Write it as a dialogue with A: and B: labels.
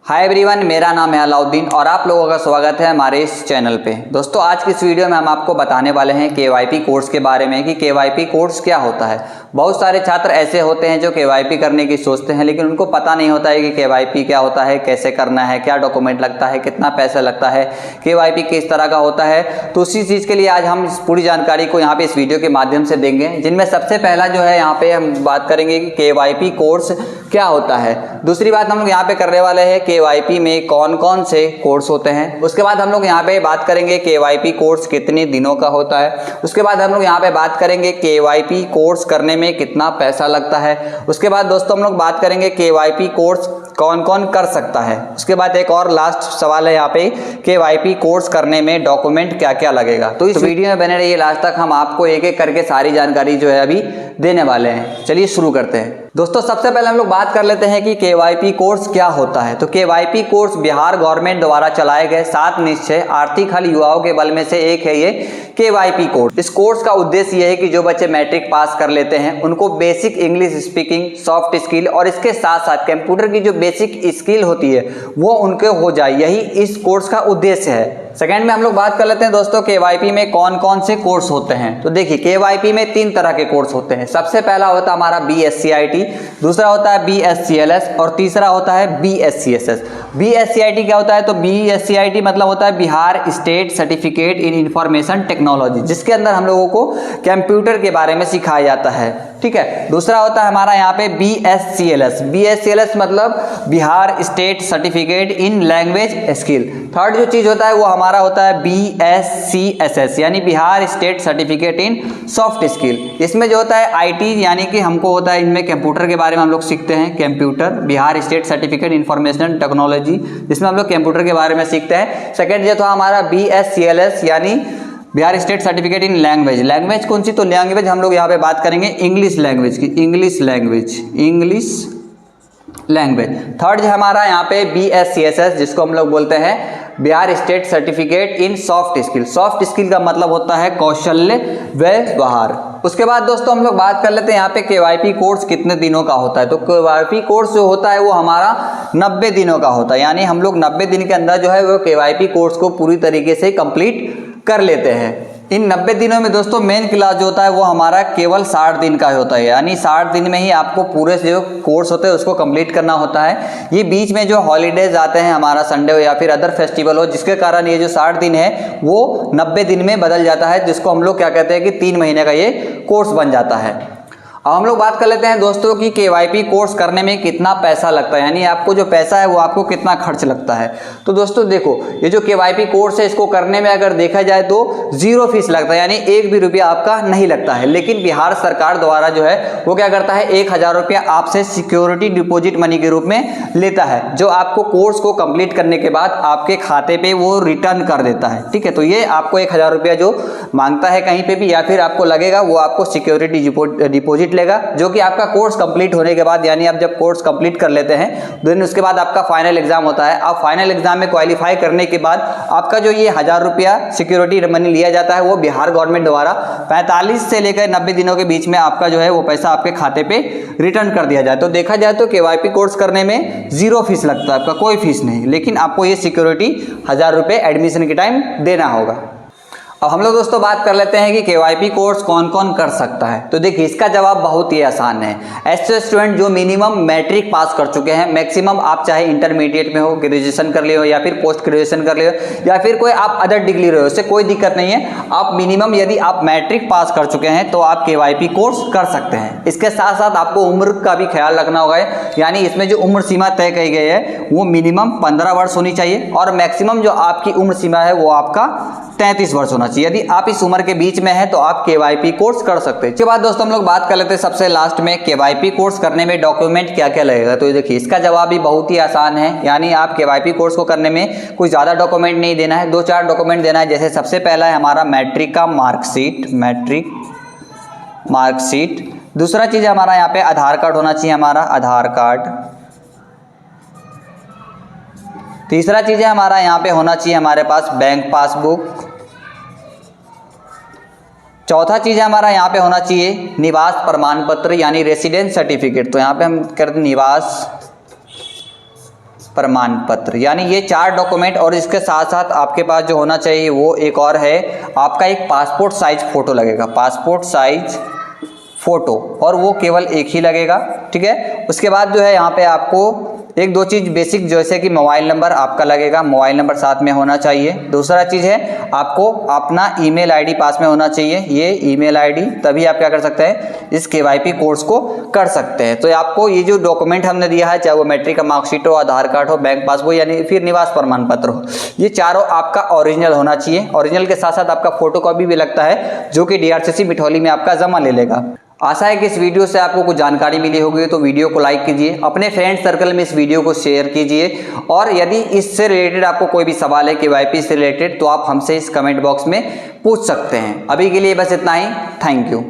A: Hi everyone, मेरा नाम है अलाउद्दीन और आप लोगों का स्वागत है हमारे इस चैनल पे। दोस्तों, आज की इस वीडियो में हम आपको बताने वाले हैं केवाईपी कोर्स के बारे में कि केवाईपी कोर्स क्या होता है। बहुत सारे छात्र ऐसे होते हैं जो केवाईपी करने की सोचते हैं, लेकिन उनको पता नहीं होता है कि केवाईपी क्या होता है, कैसे करना है, क्या डॉक्यूमेंट लगता है, कितना पैसा लगता है, केवाईपी किस तरह का होता है। तो उसी चीज़ के लिए आज हम इस पूरी जानकारी को यहाँ पे इस वीडियो के माध्यम से देंगे, जिनमें सबसे पहला जो है यहाँ पे हम बात करेंगे कि केवाईपी कोर्स क्या होता है। दूसरी बात हम लोग यहाँ पे करने वाले हैं केवाईपी में कौन कौन से कोर्स होते हैं। उसके बाद हम लोग यहाँ पे बात करेंगे केवाईपी कोर्स कितने दिनों का होता है। उसके बाद हम लोग यहाँ पे बात करेंगे केवाईपी कोर्स करने में कितना पैसा लगता है। उसके बाद दोस्तों हम लोग बात करेंगे केवाईपी कोर्स कौन कौन कर सकता है। उसके बाद एक और लास्ट सवाल है यहाँ पे, केवाईपी कोर्स करने में डॉक्यूमेंट क्या क्या लगेगा। तो इस वीडियो में बने रहिए लास्ट तक, हम आपको एक एक करके सारी जानकारी जो है अभी देने वाले हैं। चलिए शुरू करते हैं। दोस्तों, सबसे पहले हम लोग बात कर लेते हैं कि केवाईपी कोर्स क्या होता है। तो केवाईपी कोर्स बिहार गवर्नमेंट द्वारा चलाए गए 7 निश्चय आर्थिक हल युवाओं के बल में से एक है ये केवाईपी कोर्स। इस कोर्स का उद्देश्य यह है कि जो बच्चे मैट्रिक पास कर लेते हैं उनको basic English speaking, soft skill और इसके साथ साथ कंप्यूटर की जो बेसिक स्किल होती है वो उनके हो जाए, यही इस कोर्स का उद्देश्य है। सेकंड में हम लोग बात कर लेते हैं दोस्तों केवाईपी में कौन कौन से कोर्स होते हैं। तो देखिए, केवाईपी में 3 तरह के कोर्स होते हैं। सबसे पहला होता है हमारा BSCIT, दूसरा होता है BSCLS और तीसरा होता है BSCSS। BSCIT क्या होता है? तो BSCIT मतलब होता है Bihar state certificate in information technology, जिसके अंदर हम लोगों को कंप्यूटर के बारे में सिखाया जाता है। ठीक है। दूसरा होता है हमारा यहाँ पे BSCLS। BSCLS मतलब Bihar state certificate in language skill. Third जो चीज होता है वो हमारा होता है BSCSS यानी Bihar state certificate in soft skill. इसमें जो होता है IT यानी कि हमको होता है इनमें कंप्यूटर के बारे में हम लोग सीखते हैं। Computer Bihar state certificate information technology, जिसमें हम लोग कंप्यूटर के बारे में सीखते हैं। सेकेंड जो था हमारा BSCLS यानी Bihar state certificate in language. Language कौन सी? तो लैंग्वेज हम लोग यहाँ पे बात करेंगे इंग्लिश लैंग्वेज की, इंग्लिश लैंग्वेज। थर्ड है हमारा यहाँ पे BSCSS जिसको हम लोग बोलते हैं Bihar state certificate in soft skill. Soft skill का मतलब होता है कौशल्य व्यवहार। उसके बाद दोस्तों हम लोग बात कर लेते हैं यहाँ पे केवाईपी कोर्स कितने दिनों का होता है। तो केवाईपी कोर्स जो होता है वो हमारा 90 दिनों का होता है, यानी हम लोग 90 दिन के अंदर जो है वो केवाईपी कोर्स को पूरी तरीके से कंप्लीट कर लेते हैं। इन 90 दिनों में दोस्तों मेन क्लास जो होता है वो हमारा केवल 60 दिन का होता है, यानी 60 दिन में ही आपको पूरे जो कोर्स होते हैं उसको कंप्लीट करना होता है। ये बीच में जो हॉलीडेज आते हैं, हमारा संडे हो या फिर अदर फेस्टिवल हो, जिसके कारण ये जो 60 दिन है वो 90 दिन में बदल जाता है, जिसको हम लोग क्या कहते हैं कि 3 महीने का ये कोर्स बन जाता है। अब हम लोग बात कर लेते हैं दोस्तों कि केवाईपी कोर्स करने में कितना पैसा लगता है, यानी आपको जो पैसा है वो आपको कितना खर्च लगता है। तो दोस्तों देखो, ये जो केवाईपी कोर्स है इसको करने में अगर देखा जाए तो 0 फीस लगता है, यानी 1 भी रुपया आपका नहीं लगता है। लेकिन बिहार सरकार द्वारा जो है वो क्या करता है, 1000 रुपया आपसे सिक्योरिटी डिपॉजिट मनी के रूप में लेता है, जो आपको कोर्स को कंप्लीट करने के बाद आपके खाते पे वो रिटर्न कर देता है। ठीक है। तो ये आपको 1000 रुपया जो मांगता है कहीं पे भी या फिर आपको लगेगा, वो आपको सिक्योरिटी डिपॉजिट लेगा, जो कि आपका कोर्स कंप्लीट होने के बाद, यानी आप जब कोर्स कंप्लीट कर लेते हैं देन उसके बाद आपका फाइनल एग्जाम होता है। आप फाइनल एग्जाम में क्वालिफाई करने के बाद आपका जो ये 1000 रुपया सिक्योरिटी मनी लिया जाता है वो बिहार गवर्नमेंट द्वारा 45 से लेकर 90 दिनों के बीच में आपका जो है वो पैसा आपके खाते पे रिटर्न कर दिया जाए। तो देखा जाए तो केवाईपी कोर्स करने में 0 फीस लगता है, आपका कोई फीस नहीं, लेकिन आपको ये सिक्योरिटी 1000 रुपये एडमिशन के टाइम देना होगा। अब हम लोग दोस्तों बात कर लेते हैं कि केवाईपी कोर्स कौन कौन कर सकता है। तो देखिए, इसका जवाब बहुत ही आसान है। ऐसे स्टूडेंट जो मिनिमम मैट्रिक पास कर चुके हैं, मैक्सिमम आप चाहे इंटरमीडिएट में हो, ग्रेजुएशन कर लियो या फिर पोस्ट ग्रेजुएशन कर लियो या फिर कोई आप अदर डिग्री रहे हो, उससे कोई दिक्कत नहीं है। आप मिनिमम यदि आप मैट्रिक पास कर चुके हैं तो आप केवाईपी कोर्स कर सकते हैं। इसके साथ साथ आपको उम्र का भी ख्याल रखना होगा, यानी इसमें जो उम्र सीमा तय की गई है वो मिनिमम 15 वर्ष होनी चाहिए और मैक्सिमम जो आपकी उम्र सीमा है वो आपका 33 वर्ष होना चाहिए। यदि आप इस उम्र के बीच में हैं तो आप केवाईपी कोर्स कर सकते हैं। इसके बाद दोस्तों हम लोग बात कर लेते हैं सबसे लास्ट में केवाईपी कोर्स करने में डॉक्यूमेंट क्या क्या लगेगा। तो देखिए, इसका जवाब भी बहुत ही आसान है, यानी आप केवाईपी कोर्स को करने में कोई ज़्यादा डॉक्यूमेंट नहीं देना है, 2-4 डॉक्यूमेंट देना है। जैसे सबसे पहला है हमारा मैट्रिक का मार्कशीट। दूसरा चीज़ हमारा यहाँ पे आधार कार्ड होना चाहिए, हमारा आधार कार्ड। तीसरा चीज़ है हमारा यहाँ पे होना चाहिए हमारे पास बैंक पासबुक। चौथा चीज़ है हमारा यहाँ पे होना चाहिए निवास प्रमाण पत्र यानी रेसिडेंस सर्टिफिकेट। तो यहाँ पे हम करते निवास प्रमाण पत्र, यानी ये 4 डॉक्यूमेंट और इसके साथ साथ आपके पास जो होना चाहिए वो एक और है, आपका एक पासपोर्ट साइज फोटो लगेगा, पासपोर्ट साइज फोटो, और वो केवल एक ही लगेगा, ठीक है। उसके बाद जो है यहाँ पे आपको एक दो चीज़ बेसिक, जैसे कि मोबाइल नंबर आपका लगेगा, मोबाइल नंबर साथ में होना चाहिए। दूसरा चीज़ है आपको अपना ईमेल आईडी पास में होना चाहिए, ये ईमेल आईडी, तभी आप क्या कर सकते हैं, इस KYP कोर्स को कर सकते हैं। तो आपको ये जो डॉक्यूमेंट हमने दिया है, चाहे वो मैट्रिक का मार्कशीट हो, आधार कार्ड हो, बैंक पासबुक यानी फिर निवास प्रमाण पत्र हो, ये चारों आपका ओरिजिनल होना चाहिए। ओरिजिनल के साथ साथ आपका फोटोकॉपी भी लगता है, जो कि DRCC मिठौली में आपका जमा ले लेगा। आशा है कि इस वीडियो से आपको कुछ जानकारी मिली होगी, तो वीडियो को लाइक कीजिए, अपने फ्रेंड सर्कल में इस वीडियो को शेयर कीजिए, और यदि इससे रिलेटेड आपको कोई भी सवाल है KYP से रिलेटेड, तो आप हमसे इस कमेंट बॉक्स में पूछ सकते हैं। अभी के लिए बस इतना ही, थैंक यू।